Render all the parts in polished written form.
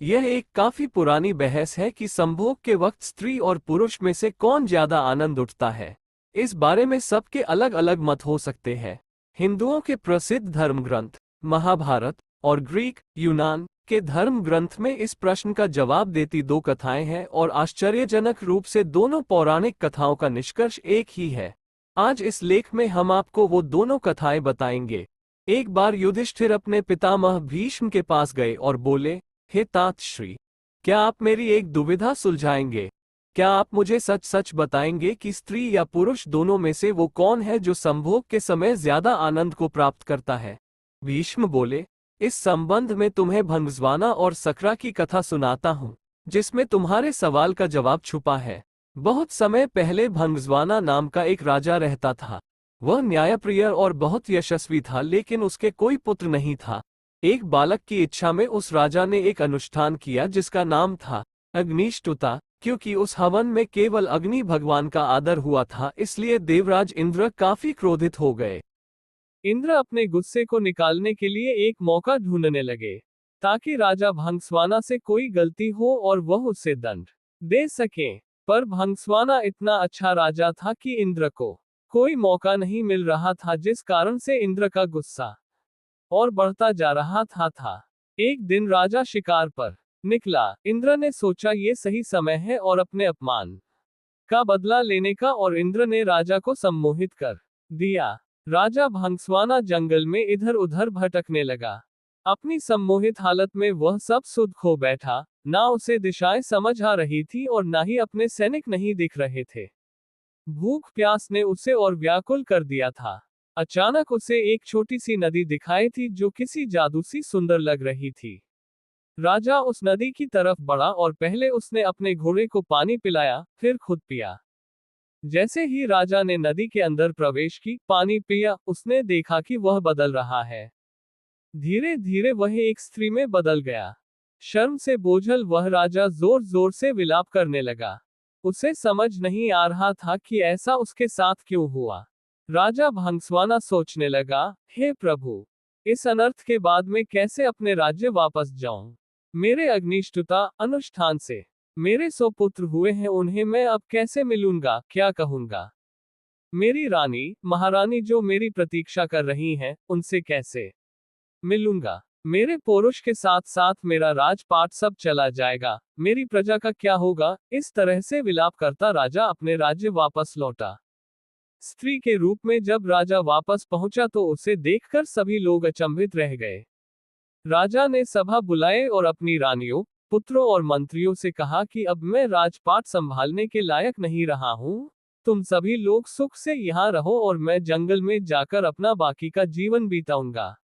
यह एक काफी पुरानी बहस है कि संभोग के वक्त स्त्री और पुरुष में से कौन ज्यादा आनंद उठता है। इस बारे में सबके अलग अलग मत हो सकते हैं। हिंदुओं के प्रसिद्ध धर्म ग्रंथ महाभारत और ग्रीक यूनान के धर्म ग्रंथ में इस प्रश्न का जवाब देती दो कथाएं हैं और आश्चर्यजनक रूप से दोनों पौराणिक कथाओं का निष्कर्ष एक ही है। आज इस लेख में हम आपको वो दोनों कथाएं बताएंगे। एक बार युधिष्ठिर अपने पितामह भीष्म के पास गए और बोले, हे तात श्री, क्या आप मेरी एक दुविधा सुलझाएंगे? क्या आप मुझे सच सच बताएंगे कि स्त्री या पुरुष दोनों में से वो कौन है जो संभोग के समय ज्यादा आनंद को प्राप्त करता है? भीष्म बोले, इस संबंध में तुम्हें भंगस्वाना और सकरा की कथा सुनाता हूँ, जिसमें तुम्हारे सवाल का जवाब छुपा है। बहुत समय पहले भंगस्वाना नाम का एक राजा रहता था। वह न्यायप्रिय और बहुत यशस्वी था, लेकिन उसके कोई पुत्र नहीं था। एक बालक की इच्छा में उस राजा ने एक अनुष्ठान किया जिसका नाम था अग्निष्टुता। क्योंकि उस हवन में केवल अग्नि भगवान का आदर हुआ था, इसलिए देवराज इंद्र काफी क्रोधित हो गए। इंद्र अपने गुस्से को निकालने के लिए एक मौका ढूंढने लगे, ताकि राजा भंगस्वाना से कोई गलती हो और वह उसे दंड दे सके। पर भंगस्वाना इतना अच्छा राजा था कि इंद्र को कोई मौका नहीं मिल रहा था, जिस कारण से इंद्र का गुस्सा और बढ़ता जा रहा था। एक दिन राजा शिकार पर निकला। इंद्र ने सोचा ये सही समय है और अपने अपमान का बदला लेने का, और इंद्र ने राजा को सम्मोहित कर दिया। राजा भंगस्वाना जंगल में इधर उधर भटकने लगा। अपनी सम्मोहित हालत में वह सब सुध खो बैठा। ना उसे दिशाएं समझ आ रही थी और ना ही अपने सैनिक नहीं दिख रहे थे। भूख प्यास ने उसे और व्याकुल कर दिया था। अचानक उसे एक छोटी सी नदी दिखाई थी जो किसी जादू सी सुंदर लग रही थी। राजा उस नदी की तरफ बढ़ा और पहले उसने अपने घोड़े को पानी पिलाया, फिर खुद पिया। जैसे ही राजा ने नदी के अंदर प्रवेश की, पानी पिया, उसने देखा कि वह बदल रहा है। धीरे धीरे वह एक स्त्री में बदल गया। शर्म से बोझल वह राजा जोर जोर से विलाप करने लगा। उसे समझ नहीं आ रहा था कि ऐसा उसके साथ क्यों हुआ। राजा भंगस्वाना सोचने लगा, हे प्रभु, इस अनर्थ के बाद मैं कैसे अपने राज्य वापस जाऊं? मेरे अग्निष्टुता अनुष्ठान से मेरे 100 पुत्र हुए हैं, उन्हें मैं अब कैसे मिलूंगा, क्या कहूंगा? मेरी रानी महारानी जो मेरी प्रतीक्षा कर रही हैं, उनसे कैसे मिलूंगा? मेरे पौरुष के साथ साथ मेरा राजपाट सब चला जाएगा, मेरी प्रजा का क्या होगा? इस तरह से विलाप करता राजा अपने राज्य वापस लौटा। स्त्री के रूप में जब राजा वापस पहुंचा तो उसे देखकर सभी लोग अचंभित रह गए। राजा ने सभा बुलाए और अपनी रानियों, पुत्रों और मंत्रियों से कहा कि अब मैं राजपाट संभालने के लायक नहीं रहा हूं। तुम सभी लोग सुख से यहाँ रहो और मैं जंगल में जाकर अपना बाकी का जीवन बिताऊंगा।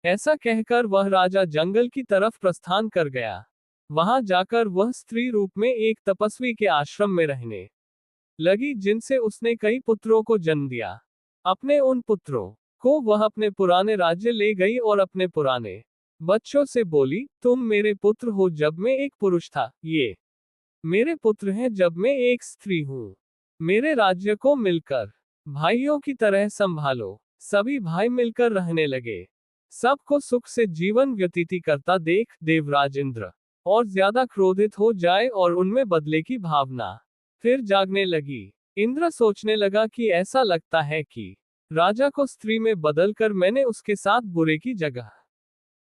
ऐसा कहकर वह राजा जंगल की तरफ प्रस्थान कर गया। वहां जाकर वह स्त्री रूप में एक तपस्वी के आश्रम में रहने लगी, जिनसे उसने कई पुत्रों को जन्म दिया। अपने उन पुत्रों को वह अपने पुराने राज्य ले गई और अपने पुराने बच्चों से बोली, तुम मेरे पुत्र हो जब मैं एक पुरुष था, ये मेरे पुत्र हैं जब मैं एक स्त्री हूं। मेरे राज्य को मिलकर भाइयों की तरह संभालो। सभी भाई मिलकर रहने लगे। सबको सुख से जीवन व्यतीत करता देख देवराज इंद्र और ज्यादा क्रोधित हो जाए और उनमें बदले की भावना फिर जागने लगी। इंद्र सोचने लगा कि ऐसा लगता है कि राजा को स्त्री में बदलकर मैंने उसके साथ बुरे की जगह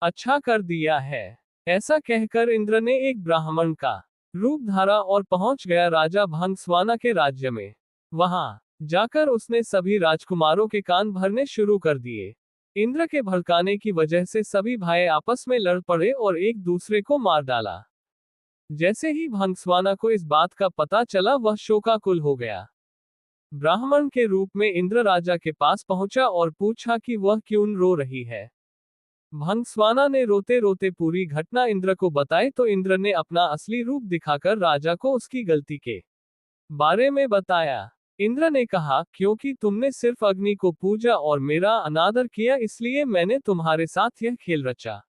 अच्छा कर दिया है। ऐसा कहकर इंद्र ने एक ब्राह्मण का रूप धारा और पहुंच गया राजा भंगस्वाना के राज्य में। वहां जाकर उसने सभी राजकुमारों के कान भरने शुरू कर दिए। इंद्र के भड़काने की वजह से सभी भाई आपस में लड़ पड़े और एक दूसरे को मार डाला। जैसे ही भंगस्वाना को इस बात का पता चला, वह शोकाकुल हो गया। ब्राह्मण के रूप में इंद्र राजा के पास पहुंचा और पूछा कि वह क्यों रो रही है। भंगस्वाना ने रोते रोते पूरी घटना इंद्र को बताई तो इंद्र ने अपना असली रूप दिखाकर राजा को उसकी गलती के बारे में बताया। इंद्र ने कहा, क्योंकि तुमने सिर्फ अग्नि को पूजा और मेरा अनादर किया, इसलिए मैंने तुम्हारे साथ यह खेल रचा।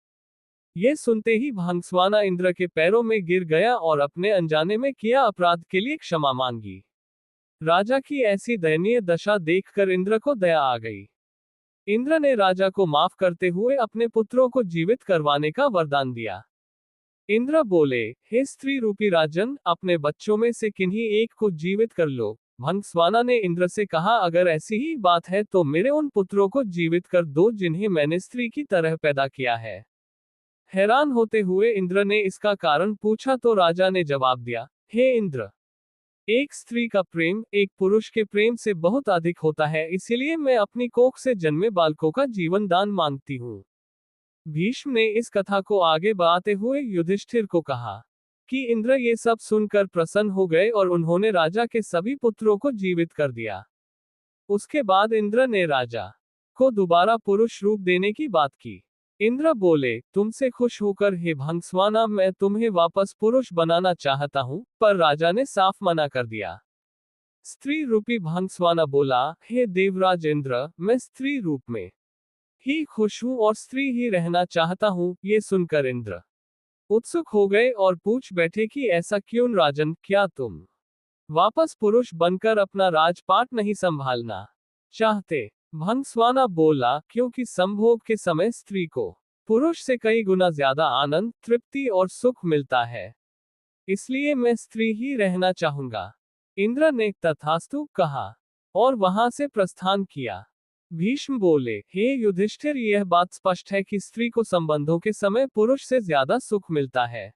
ये सुनते ही भंगस्वाना इंद्र के पैरों में गिर गया और अपने अनजाने में किया अपराध के लिए क्षमा मांगी। राजा की ऐसी दयनीय दशा देखकर इंद्र को दया आ गई। इंद्र ने राजा को माफ करते हुए अपने पुत्रों को जीवित करवाने का वरदान दिया। इंद्र बोले, हे स्त्री रूपी राजन, अपने बच्चों में से किन्हीं एक को जीवित कर लो। भंगस्वाना ने इंद्र से कहा, अगर ऐसी ही बात है तो मेरे उन पुत्रों को जीवित कर दो जिन्हें मैंने स्त्री की तरह पैदा किया है। हैरान होते हुए इंद्र ने इसका कारण पूछा तो राजा ने जवाब दिया, हे इंद्र, एक स्त्री का प्रेम एक पुरुष के प्रेम से बहुत अधिक होता है, इसीलिए मैं अपनी कोख से जन्मे बालकों का जीवन दान मांगती हूँ। भीष्म ने इस कथा को आगे बढ़ाते हुए युधिष्ठिर को कहा कि इंद्र ये सब सुनकर प्रसन्न हो गए और उन्होंने राजा के सभी पुत्रों को जीवित कर दिया। उसके बाद इंद्र ने राजा को दोबारा पुरुष रूप देने की बात की। इंद्र बोले, तुमसे खुश होकर हे भंगस्वाना, मैं तुम्हें वापस पुरुष बनाना चाहता हूँ, पर राजा ने साफ मना कर दिया। स्त्री रूपी भंगस्वाना बोला, हे देवराज इंद्र, मैं स्त्री रूप में ही खुश हूं और स्त्री ही रहना चाहता हूं। ये सुनकर इंद्र उत्सुक हो गए और पूछ बैठे कि ऐसा क्यों राजन, क्या तुम वापस पुरुष बनकर अपना राजपाट नहीं संभालना चाहते? भंगस्वाना बोला, क्योंकि संभोग के समय स्त्री को पुरुष से कई गुना ज्यादा आनंद, तृप्ति और सुख मिलता है, इसलिए मैं स्त्री ही रहना चाहूंगा। इंद्र ने तथास्तु कहा और वहां से प्रस्थान किया। भीष्म बोले, हे युधिष्ठिर, यह बात स्पष्ट है कि स्त्री को संबंधों के समय पुरुष से ज्यादा सुख मिलता है।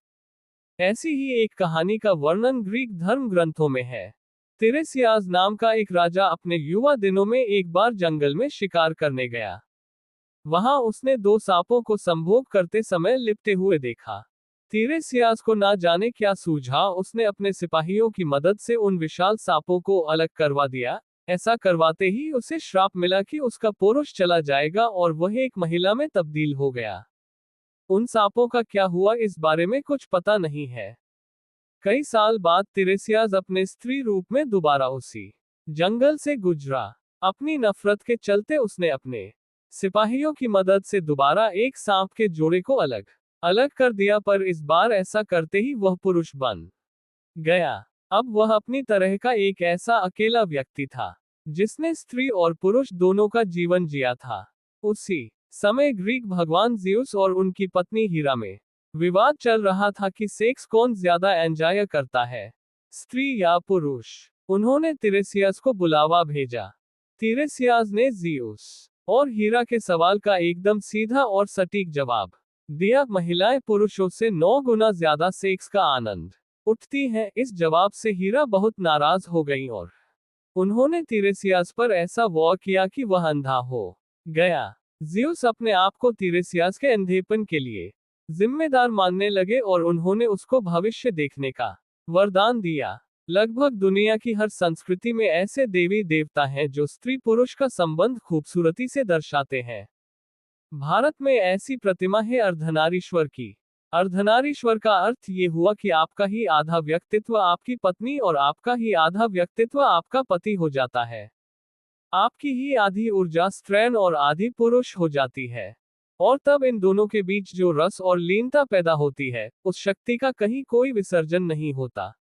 ऐसी ही एक कहानी का वर्णन ग्रीक धर्म ग्रंथों में है। तिरेसियास नाम का एक राजा अपने युवा दिनों में एक बार जंगल में शिकार करने गया। वहां उसने 2 सांपों को संभोग करते समय लिपटे हुए देखा। तिरेसियास को ना जाने क्या सूझा, उसने अपने सिपाहियों की मदद से उन विशाल सांपों को अलग करवा दिया। ऐसा करवाते ही उसे श्राप मिला कि उसका पुरुष चला जाएगा और वह एक महिला में तब्दील हो गया। उन सांपों का क्या हुआ इस बारे में कुछ पता नहीं है। कई साल बाद तिरेसियास अपने स्त्री रूप में दोबारा उसी जंगल से गुजरा। अपनी नफरत के चलते उसने अपने सिपाहियों की मदद से दोबारा एक सांप के जोड़े को अलग अलग कर दिया, पर इस बार ऐसा करते ही वह पुरुष बन गया। अब वह अपनी तरह का एक ऐसा अकेला व्यक्ति था जिसने स्त्री और पुरुष दोनों का जीवन जिया था। उसी समय ग्रीक भगवान ज़्यूस और उनकी पत्नी हीरा में विवाद चल रहा था कि सेक्स कौन ज्यादा एंजॉय करता है, स्त्री या पुरुष। उन्होंने तिरेसियास को बुलावा भेजा। तिरेसियास ने ज़्यूस और हीरा के सवाल का एकदम सीधा और सटीक जवाब दिया, महिलाएं पुरुषों से 9 गुना ज्यादा सेक्स का आनंद उठती हैं। इस जवाब से हीरा बहुत नाराज हो गई और उन्होंने तिरेसियास पर ऐसा वार किया कि वह अंधा हो गया। ज़्यूस अपने आप को तिरेसियास के अंधेपन के लिए जिम्मेदार मानने लगे और उन्होंने उसको भविष्य देखने का वरदान दिया। लगभग दुनिया की हर संस्कृति में ऐसे देवी देवता हैं जो स्त्री पुरुष का संबंध खूबसूरती से दर्शाते हैं। भारत में ऐसी प्रतिमा है अर्धनारीश्वर की। अर्धनारीश्वर का अर्थ ये हुआ कि आपका ही आधा व्यक्तित्व आपकी पत्नी और आपका ही आधा व्यक्तित्व आपका पति हो जाता है। आपकी ही आधी ऊर्जा स्त्रीण और आधी पुरुष हो जाती है, और तब इन दोनों के बीच जो रस और लीनता पैदा होती है, उस शक्ति का कहीं कोई विसर्जन नहीं होता।